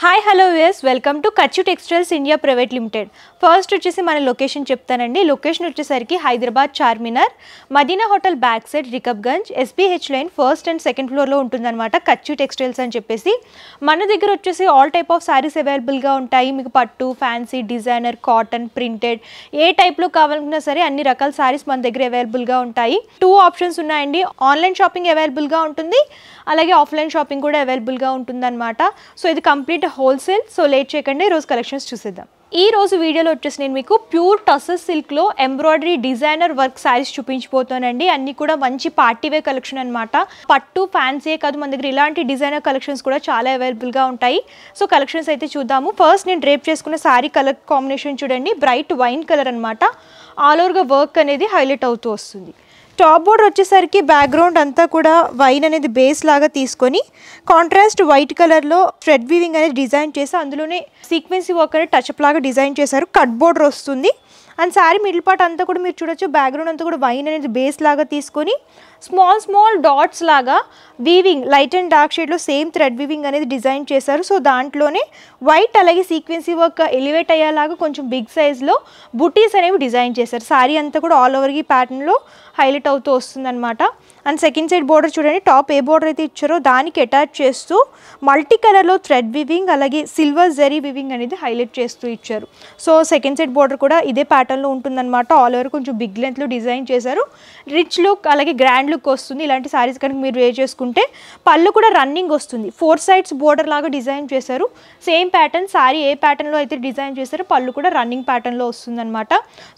Hi hello us welcome to Kachchu textiles India private limited. First వచ్చేసి మన location చెప్తానండి. Location వచ్చేసరికి Hyderabad Charminar, Madina hotel back side Rikabganj, SBH lane first and second ఫ్లోర్లో ఉంటుందన్నమాట కచ్చు textiles అని చెప్పేసి. మన దగ్గర వచ్చేసి ఆల్ టైప్ ఆఫ్ శారీస్ అవైలబుల్గా ఉంటాయి. మీకు పట్టు, ఫ్యాన్సీ, డిజైనర్, కాటన్, ప్రింటెడ్ ఏ టైప్లో కావాలన్నా సరే అన్ని రకాల శారీస్ మన దగ్గర అవైలబుల్గా ఉంటాయి. 2 ఆప్షన్స్ ఉన్నాయండి. ఆన్లైన్ షాపింగ్ అవైలబుల్గా ఉంటుంది, అలాగే ఆఫ్లైన్ షాపింగ్ కూడా అవైలబుల్గా ఉంటుందన్నమాట. సో ఇది కంప్లీట్ హోల్సేల్. సో లేట్ చేయకుండా ఈరోజు కలెక్షన్స్ చూసేద్దాం. ఈ రోజు వీడియోలో వచ్చేసి నేను మీకు ప్యూర్ టసర్ సిల్క్లో ఎంబ్రాయిడరీ డిజైనర్ వర్క్ శారీస్ చూపించిపోతానండి. అన్ని కూడా మంచి పార్టీ వేర్ కలెక్షన్ అనమాట. పట్టు, ఫ్యాన్సీ కాదు, మన దగ్గర ఇలాంటి డిజైనర్ కలెక్షన్స్ కూడా చాలా అవైలబుల్గా ఉంటాయి. సో కలెక్షన్స్ అయితే చూద్దాము. ఫస్ట్ నేను డ్రేప్ చేసుకున్న శారీ కలర్ కాంబినేషన్ చూడండి, బ్రైట్ వైన్ కలర్ అనమాట. ఆల్ ఓవర్గా వర్క్ అనేది హైలైట్ అవుతూ వస్తుంది. టాప్ బోర్డర్ వచ్చేసరికి బ్యాక్గ్రౌండ్ అంతా కూడా వైన్ అనేది బేస్ లాగా తీసుకొని కాంట్రాస్ట్ వైట్ కలర్లో థ్రెడ్ వీవింగ్ అనేది డిజైన్ చేసి అందులోనే సీక్వెన్సీ వర్క్ అనేది టచ్అప్ లాగా డిజైన్ చేశారు. కట్ బోర్డర్ వస్తుంది. అండ్ శారీ మిడిల్ పార్ట్ అంతా కూడా మీరు చూడొచ్చు, బ్యాక్గ్రౌండ్ అంతా కూడా వైన్ అనేది బేస్ లాగా తీసుకొని స్మాల్ డాట్స్ లాగా వీవింగ్ లైట్ అండ్ డార్క్ షేడ్లో సేమ్ థ్రెడ్ వీవింగ్ అనేది డిజైన్ చేశారు. సో దాంట్లోనే వైట్ అలాగే సీక్వెన్సీ వర్క్ ఎలివేట్ అయ్యేలాగా కొంచెం బిగ్ సైజ్లో బుటీస్ అనేవి డిజైన్ చేశారు. శారీ అంతా కూడా ఆల్ ఓవర్ ఈ ప్యాటర్న్లో హైలైట్ అవుతూ వస్తుందన్నమాట. అండ్ సెకండ్ సైడ్ బోర్డర్ చూడండి, టాప్ ఏ బోర్డర్ అయితే ఇచ్చారో దానికి అటాచ్ చేస్తూ మల్టీ కలర్లో థ్రెడ్ వివింగ్ అలాగే సిల్వర్ జరీ వివింగ్ అనేది హైలైట్ చేస్తూ ఇచ్చారు. సో సెకండ్ సైడ్ బోర్డర్ కూడా ఇదే ప్యాటర్న్లో ఉంటుందన్నమాట. ఆల్ ఓవర్ కొంచెం బిగ్ లెంత్లో డిజైన్ చేశారు. రిచ్ లుక్ అలాగే గ్రాండ్ లుక్ వస్తుంది. ఇలాంటి శారీస్ కనుక మీరు వేర్ చేసుకుంటే పళ్ళు కూడా రన్నింగ్ వస్తుంది. 4 సైడ్స్ బోర్డర్ లాగా డిజైన్ చేశారు. సేమ్ ప్యాటర్న్ శారీ ఏ ప్యాటర్న్లో అయితే డిజైన్ చేశారో పళ్ళు కూడా రన్నింగ్ ప్యాటర్న్లో వస్తుందన్నమాట.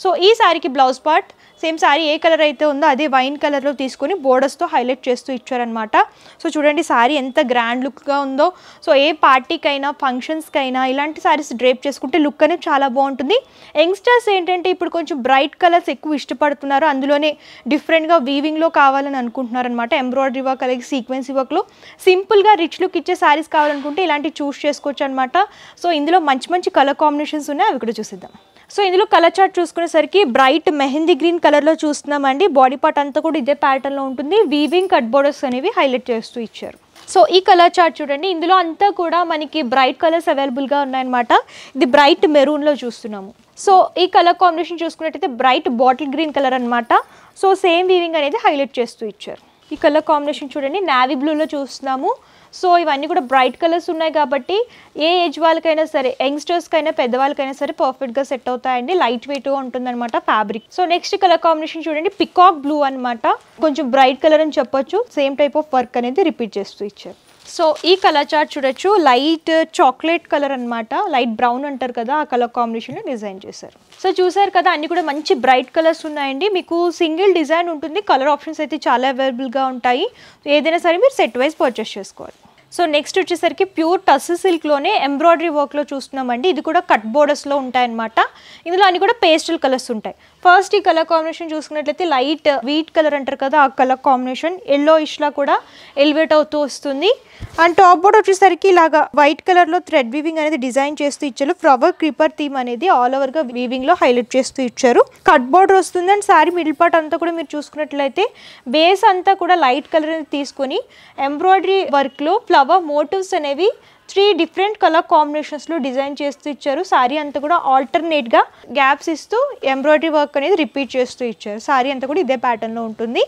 సో ఈ శారీకి బ్లౌజ్ పార్ట్ సేమ్ శారీ ఏ కలర్ అయితే ఉందో అదే వైన్ కలర్లో తీసుకొని బోర్డర్స్తో హైలైట్ చేస్తూ ఇచ్చారనమాట. సో చూడండి శారీ ఎంత గ్రాండ్ లుక్గా ఉందో. సో ఏ పార్టీకైనా ఫంక్షన్స్కైనా ఇలాంటి శారీస్ డ్రేప్ చేసుకుంటే లుక్ అనేది చాలా బాగుంటుంది. యంగ్స్టర్స్ ఏంటంటే ఇప్పుడు కొంచెం బ్రైట్ కలర్స్ ఎక్కువ ఇష్టపడుతున్నారు, అందులోనే డిఫరెంట్గా వీవింగ్లో కావాలని అనుకుంటున్నారు అనమాట. ఎంబ్రాయిడరీ వర్క్ అలాగే సీక్వెన్సీ వర్క్లో సింపుల్గా రిచ్ లుక్ ఇచ్చే శారీస్ కావాలనుకుంటే ఇలాంటివి చూస్ చేసుకోవచ్చు అనమాట. సో ఇందులో మంచి కలర్ కాంబినేషన్స్ ఉన్నాయి, అవి కూడా చూసిద్దాం. సో ఇందులో కలర్ చార్ట్ చూసుకునేసరికి బ్రైట్ మెహందీ గ్రీన్ కలర్లో చూస్తున్నామండి. బాడీ పార్ట్ అంతా కూడా ఇదే ప్యాటర్న్లో ఉంటుంది. వీవింగ్ కట్ బోర్డర్స్ అనేవి హైలైట్ చేస్తూ ఇచ్చారు. సో ఈ కలర్ చార్ట్ చూడండి, ఇందులో అంతా కూడా మనకి బ్రైట్ కలర్స్ అవైలబుల్గా ఉన్నాయన్నమాట. ఇది బ్రైట్ మెరూన్లో చూస్తున్నాము. సో ఈ కలర్ కాంబినేషన్ చూసుకున్నట్టయితే బ్రైట్ బాటిల్ గ్రీన్ కలర్ అనమాట. సో సేమ్ వీవింగ్ అనేది హైలైట్ చేస్తూ ఇచ్చారు. ఈ కలర్ కాంబినేషన్ చూడండి, నావీ బ్లూలో చూస్తున్నాము. సో ఇవన్నీ కూడా బ్రైట్ కలర్స్ ఉన్నాయి కాబట్టి ఏ ఏజ్ వాళ్ళకైనా సరే, యంగ్స్టర్స్కైనా పెద్దవాళ్ళకైనా సరే పర్ఫెక్ట్గా సెట్ అవుతాయండి. లైట్ వెయిట్గా ఉంటుందన్నమాట fabric. So next colour combination చూడండి, పికాక్ బ్లూ అనమాట. కొంచెం బ్రైట్ కలర్ అని చెప్పొచ్చు. సేమ్ టైప్ ఆఫ్ వర్క్ అనేది రిపీట్ చేస్తూ ఇచ్చారు. సో ఈ కలర్ చార్ట్ చూడొచ్చు, లైట్ చాక్లెట్ కలర్ అనమాట. లైట్ బ్రౌన్ అంటారు కదా, ఆ కలర్ కాంబినేషన్లో డిజైన్ చేశారు. సో చూసారు కదా, అన్ని కూడా మంచి బ్రైట్ కలర్స్ ఉన్నాయండి. మీకు సింగిల్ డిజైన్ ఉంటుంది. కలర్ ఆప్షన్స్ అయితే చాలా అవైలబుల్గా ఉంటాయి. ఏదైనా సరే మీరు సెట్ వైజ్ పర్చేస్ చేసుకోవాలి. సో నెక్స్ట్ వచ్చేసరికి ప్యూర్ టసర్ సిల్క్లోనే ఎంబ్రాయిడరీ వర్క్లో చూస్తున్నామండి. ఇది కూడా కట్ బోర్డర్స్లో ఉంటాయన్నమాట. ఇందులో అన్ని కూడా పేస్టల్ కలర్స్ ఉంటాయి. ఫస్ట్ ఈ కలర్ కాంబినేషన్ చూసుకున్నట్లయితే లైట్ వీట్ కలర్ అంటారు కదా, ఆ కలర్ కాంబినేషన్ ఎల్లో ఇష్లా కూడా ఎలివేట్ అవుతూ వస్తుంది. అండ్ టాప్ బోర్డర్ వచ్చేసరికి ఇలాగా వైట్ కలర్లో థ్రెడ్ వీవింగ్ అనేది డిజైన్ చేస్తూ ఇచ్చారు. ఫ్లవర్ క్రీపర్ థీమ్ అనేది ఆల్ ఓవర్గా వీవింగ్లో హైలైట్ చేస్తూ ఇచ్చారు. కట్ బోర్డర్ వస్తుంది. అండ్ శారీ మిడిల్ పార్ట్ అంతా కూడా మీరు చూసుకున్నట్లయితే బేస్ అంతా కూడా లైట్ కలర్ అనేది తీసుకొని ఎంబ్రాయిడరీ వర్క్లో ఫ్లవర్ మోటివ్స్ అనేవి 3 డిఫరెంట్ కలర్ కాంబినేషన్స్లో డిజైన్ చేస్తూ ఇచ్చారు. శారీ అంతా కూడా ఆల్టర్నేట్గా గ్యాప్స్ ఇస్తూ ఎంబ్రాయిడరీ వర్క్ అనేది రిపీట్ చేస్తూ ఇచ్చారు. శారీ అంతా కూడా ఇదే ప్యాటర్న్లో ఉంటుంది.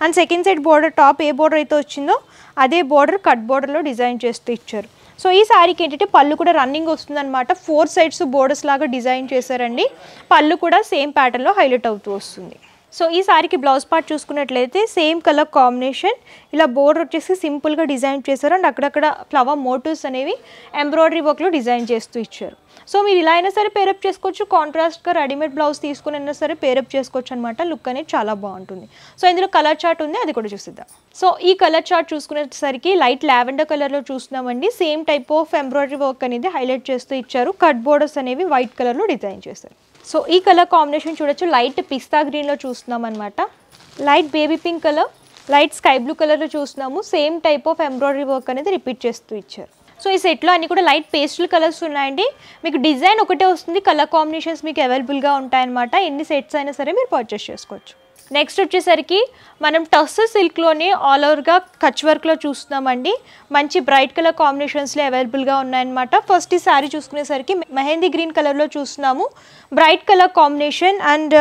And second side border top A border అయితే వచ్చిందో అదే బోర్డర్ కట్ బోర్డర్లో డిజైన్ చేస్తూ ఇచ్చారు. సో ఈ శారీకి ఏంటంటే పళ్ళు కూడా రన్నింగ్ వస్తుందన్నమాట. 4 సైడ్స్ బోర్డర్స్ లాగా డిజైన్ చేశారండి. పళ్ళు కూడా సేమ్ ప్యాటర్న్లో హైలైట్ అవుతూ వస్తుంది. సో ఈ శారీకి బ్లౌజ్ పార్ట్ చూసుకున్నట్లయితే సేమ్ కలర్ కాంబినేషన్, ఇలా బోర్డర్ వచ్చేసి సింపుల్గా డిజైన్ చేశారు. అండ్ అక్కడక్కడ ఫ్లవర్ మోటివ్స్ అనేవి ఎంబ్రాయిడరీ వర్క్లో డిజైన్ చేస్తూ ఇచ్చారు. సో మీరు ఇలా అయినా సరే పేరప్ చేసుకోవచ్చు, కాంట్రాస్ట్గా రెడీమేడ్ బ్లౌజ్ తీసుకుని అయినా సరే పేరప్ చేసుకోవచ్చు అనమాట. లుక్ అనేది చాలా బాగుంటుంది. సో ఇందులో కలర్ చార్ట్ ఉంది, అది కూడా చూసిద్దాం. సో ఈ కలర్ చార్ట్ చూసుకునేసరికి లైట్ లావెండర్ కలర్లో చూస్తున్నామండి. Same type of embroidery work అనేది హైలైట్ చేస్తూ ఇచ్చారు. కట్ బోర్డర్స్ అనేవి వైట్ కలర్లో డిజైన్ చేశారు. సో ఈ కలర్ కాంబినేషన్ చూడొచ్చు, లైట్ పిస్తా గ్రీన్లో చూస్తున్నాం అనమాట. Light baby pink colour, light sky blue కలర్లో చూస్తున్నాము. Same type of embroidery work అనేది రిపీట్ చేస్తూ ఇచ్చారు. సో ఈ సెట్లో అన్ని కూడా లైట్ పేస్టల్ కలర్స్ ఉన్నాయండి. మీకు డిజైన్ ఒకటే వస్తుంది, కలర్ కాంబినేషన్స్ మీకు అవైలబుల్గా ఉంటాయన్నమాట. ఎన్ని సెట్స్ అయినా సరే మీరు పర్చేస్ చేసుకోవచ్చు. నెక్స్ట్ వచ్చేసరికి మనం టస్సర్ సిల్క్లోనే ఆల్ ఓవర్గా కచ్ వర్క్లో చూస్తున్నామండి. మంచి బ్రైట్ కలర్ కాంబినేషన్స్లో అవైలబుల్గా ఉన్నాయన్నమాట. ఫస్ట్ ఈ శారీ చూసుకునేసరికి మెహందీ గ్రీన్ కలర్లో చూస్తున్నాము. Bright colour combination and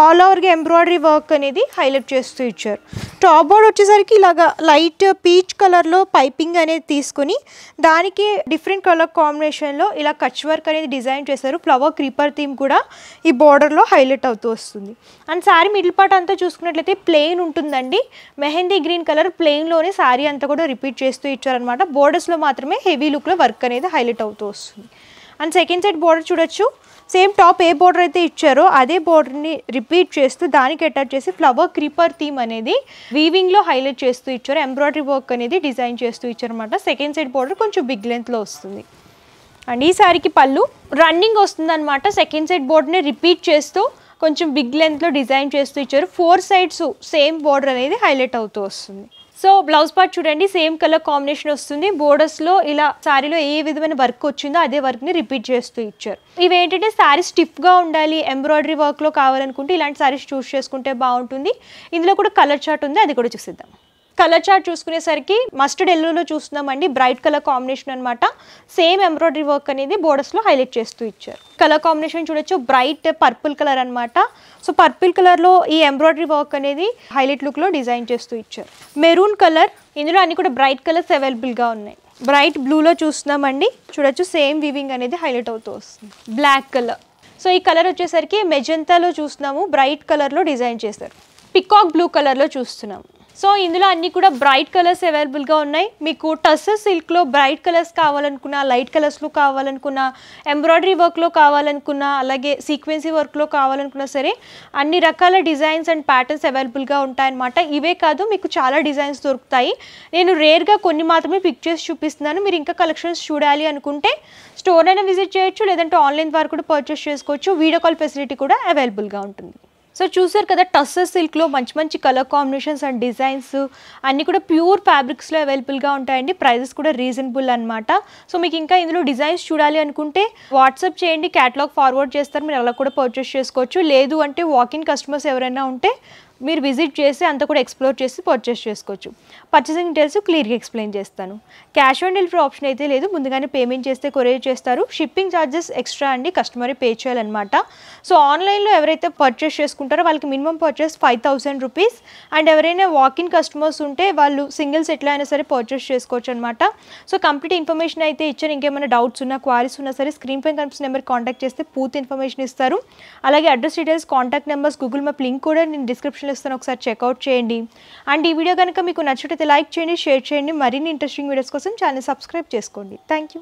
all ఓవర్గా ఎంబ్రాయిడరీ వర్క్ అనేది హైలైట్ చేస్తూ ఇచ్చారు. టాప్ బోర్డ్ వచ్చేసరికి ఇలాగా లైట్ పీచ్ కలర్లో పైపింగ్ అనేది తీసుకొని దానికి డిఫరెంట్ కలర్ కాంబినేషన్లో ఇలా కచ్ వర్క్ అనేది డిజైన్ చేశారు. ఫ్లవర్ క్రీపర్ థీమ్ కూడా ఈ బోర్డర్లో హైలైట్ అవుతూ వస్తుంది. అండ్ శారీ మిడిల్ పార్ట్ అంతా చూసుకున్నట్లయితే ప్లెయిన్ ఉంటుందండి. మెహందీ గ్రీన్ కలర్ ప్లెయిన్లోనే శారీ అంతా కూడా రిపీట్ చేస్తూ ఇచ్చారనమాట. బోర్డర్స్లో మాత్రమే హెవీ లుక్లో వర్క్ అనేది హైలైట్ అవుతూ వస్తుంది. అండ్ సెకండ్ సైడ్ బోర్డర్ చూడొచ్చు. సేమ్ టాప్ ఏ బోర్డర్ అయితే ఇచ్చారో అదే బోర్డర్ని రిపీట్ చేస్తూ దానికి అటాచ్ చేసి ఫ్లవర్ క్రీపర్ థీమ్ అనేది వీవింగ్లో హైలైట్ చేస్తూ ఇచ్చారు. ఎంబ్రాయిడరీ వర్క్ అనేది డిజైన్ చేస్తూ ఇచ్చారనమాట. సెకండ్ సైడ్ బోర్డర్ కొంచెం బిగ్ లెంత్లో వస్తుంది. అండ్ ఈ శారీకి పళ్ళు రన్నింగ్ వస్తుంది అనమాట. సెకండ్ సైడ్ బోర్డర్ని రిపీట్ చేస్తూ కొంచెం బిగ్ లెంత్లో డిజైన్ చేస్తూ ఇచ్చారు. 4 సైడ్స్ సేమ్ బోర్డర్ అనేది హైలైట్ అవుతూ వస్తుంది. సో బ్లౌజ్ పార్ట్ చూడండి, సేమ్ కలర్ కాంబినేషన్ వస్తుంది. బోర్డర్స్లో ఇలా శారీలో ఏ విధమైన వర్క్ వచ్చిందో అదే వర్క్ని రిపీట్ చేస్తూ ఇచ్చారు. ఇవేంటంటే శారీ స్టిఫ్గా ఉండాలి, ఎంబ్రాయిడరీ వర్క్లో కావాలనుకుంటే ఇలాంటి శారీస్ చూస్ చేసుకుంటే బాగుంటుంది. ఇందులో కూడా కలర్ చార్ట్ ఉంది, అది కూడా చూసిద్దాం. కలర్ చార్ట్ చూసుకునేసరికి మస్టర్డ్ ఎల్లోలో చూస్తున్నామండి. బ్రైట్ కలర్ కాంబినేషన్ అనమాట. సేమ్ ఎంబ్రాయిడరీ వర్క్ అనేది బోర్డర్స్లో హైలైట్ చేస్తూ ఇచ్చారు. కలర్ కాంబినేషన్ చూడొచ్చు, బ్రైట్ పర్పుల్ కలర్ అనమాట. సో పర్పుల్ కలర్లో ఈ ఎంబ్రాయిడరీ వర్క్ అనేది హైలైట్ లుక్లో డిజైన్ చేస్తూ ఇచ్చారు. మెరూన్ కలర్, ఇందులో అన్ని కూడా బ్రైట్ కలర్స్ అవైలబుల్గా ఉన్నాయి. బ్రైట్ బ్లూలో చూస్తున్నామండి, చూడొచ్చు సేమ్ వీవింగ్ అనేది హైలైట్ అవుతూ వస్తుంది. బ్లాక్ కలర్, సో ఈ కలర్ వచ్చేసరికి మెజంతాలో చూస్తున్నాము, బ్రైట్ కలర్లో డిజైన్ చేశారు. పికాక్ బ్లూ కలర్లో చూస్తున్నాము. సో ఇందులో అన్నీ కూడా బ్రైట్ కలర్స్ అవైలబుల్గా ఉన్నాయి. మీకు టస్సర్ సిల్క్లో బ్రైట్ కలర్స్ కావాలనుకున్నా, లైట్ కలర్స్లో కావాలనుకున్నా, ఎంబ్రాయిడరీ వర్క్లో కావాలనుకున్నా, అలాగే సీక్వెన్సీ వర్క్లో కావాలనుకున్నా సరే అన్ని రకాల డిజైన్స్ అండ్ ప్యాటర్న్స్ అవైలబుల్గా ఉంటాయన్నమాట. ఇవే కాదు, మీకు చాలా డిజైన్స్ దొరుకుతాయి. నేను రేర్గా కొన్ని మాత్రమే పిక్ చేసి చూపిస్తున్నాను. మీరు ఇంకా కలెక్షన్స్ చూడాలి అనుకుంటే స్టోర్ అయినా విజిట్ చేయొచ్చు, లేదంటే ఆన్లైన్ ద్వారా కూడా పర్చేస్ చేసుకోవచ్చు. వీడియో కాల్ ఫెసిలిటీ కూడా అవైలబుల్గా ఉంటుంది. సో చూసారు కదా, టస్సర్ సిల్క్లో మంచి మంచి కలర్ కాంబినేషన్స్ అండ్ డిజైన్స్ అన్నీ కూడా ప్యూర్ ఫ్యాబ్రిక్స్లో అవైలబుల్గా ఉంటాయండి. ప్రైజెస్ కూడా రీజనబుల్ అనమాట. సో మీకు ఇంకా ఇందులో డిజైన్స్ చూడాలి అనుకుంటే వాట్సాప్ చేయండి, క్యాటలాగ్ ఫార్వర్డ్ చేస్తారు, మీరు అలా కూడా పర్చేస్ చేసుకోవచ్చు. లేదు అంటే వాకిన్ కస్టమర్స్ ఎవరైనా ఉంటే మీరు విజిట్ చేసి అంతా కూడా ఎక్స్ప్లోర్ చేసి పర్చేస్ చేసుకోవచ్చు. పర్చేసింగ్ డీటెయిల్స్ క్లియర్గా ఎక్స్ప్లెయిన్ చేస్తాను. క్యాష్ ఆన్ డెలివరీ ఆప్షన్ అయితే లేదు, ముందుగానే పేమెంట్ చేస్తే కొరియర్ చేస్తారు. షిప్పింగ్ ఛార్జెస్ ఎక్స్ట్రా అండి, కస్టమరే పే చేయాలన్నమాట. సో ఆన్లైన్లో ఎవరైతే పర్చేస్ చేసుకుంటారో వాళ్ళకి మినిమం పర్చేస్ 5,000 రూపీస్. అండ్ ఎవరైనా వాకిన్ కస్టమర్స్ ఉంటే వాళ్ళు సింగిల్స్ ఎట్లా అయినా సరే పర్చేస్ చేసుకోవచ్చు అనమాట. సో కంప్లీట్ ఇన్ఫర్మేషన్ అయితే ఇచ్చారు. ఇంకేమైనా డౌట్స్ ఉన్నా, క్వారీస్ ఉన్నా సరే స్క్రీన్ పైన కనిపిస్తున్న నెంబర్ కాంటాక్ట్ చేస్తే పూర్తి ఇన్ఫర్మేషన్ ఇస్తారు. అలాగే address details, contact numbers, Google map link కూడా నేను డిస్క్రిప్షన్లో ఇస్తాను, ఒకసారి చెక్అవుట్ చేయండి. అండ్ ఈ వీడియో కనుక మీకు నచ్చితే లైక్ చేయండి, షేర్ చేయండి. మరిన్ని ఇంట్రెస్టింగ్ వీడియోస్ కోసం ఛానల్ సబ్స్క్రైబ్ చేసుకోండి. Thank you.